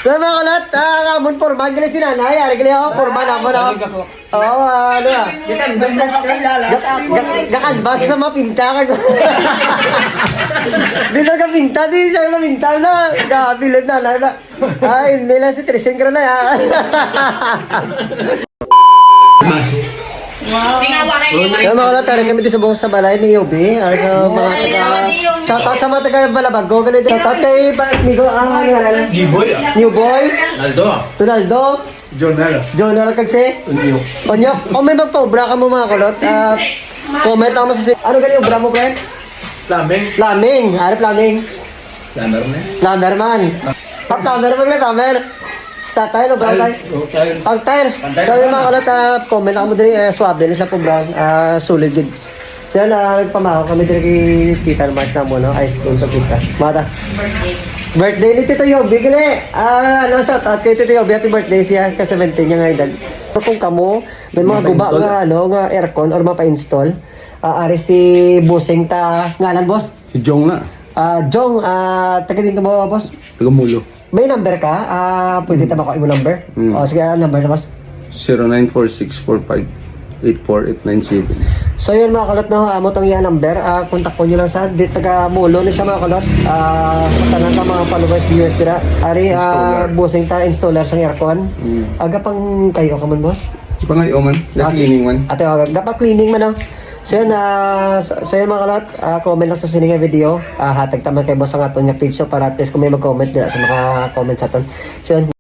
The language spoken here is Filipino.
So mga kalat, kamon porman gani si nanay, ari gani ako porman naman ako. Oo, ano ah. Gakanbas sa mapinta ka. Dito ka pinta, di siya mapinta na. Gabilad na na. Ay, hindi lang si Triseng na ya. Kaya mga kalat, tayo kami dito sa buong sa balay ni Yobi. Sa mga shoutout sa mga taga Balabago. Shoutout kay Migo, ano nga New Boy. Ronaldo. Jonel kagse. Onyo. Kung may magpa-obra ka mo mga kulot, comment ako sa ano ganyan obra mo, pre? Plumbing. Ano plumbing? Plumber man. Plumber man, plumber. Start tayo, no, bro, tayo. Pag tires. So yung mga kulot, comment ako mo din, swabe nila po, bro. Solid good. So yan, nagpamako kami din kay Tita March na mo, no? Ice cream sa pizza. Mata. Birthday ni Tito Yobi, gali. Ano, shout out kay Tito Yobi, happy birthday siya, ka-17 niya nga edad. Pero kung kamo, may mga guba nga, ano, nga aircon or mapa-install, ari si Busing ta, ngalan, boss? Si Jong na. Jong, taga din ka mo, boss? Tagamulo. May number ka? Pwede tama ko yung number? O, sige, number na, boss? 0946458487. So yun mga kalot na mo itong yan number, kontak ko nyo lang sa di taga Mulo ni siya mga kalot, sa tanan ka mga followers, viewers tira ari busing ta installer sa aircon. Aga pang kayo ka man, boss? Pangayo man, cleaning man. Ate, gapa cleaning man, so yun, so yun mga kalot, comment lang sa sininga video, hatag taman kay boss ang aton niya page, so para at least kung may mag-comment dira sa mga comment sa aton. So yun.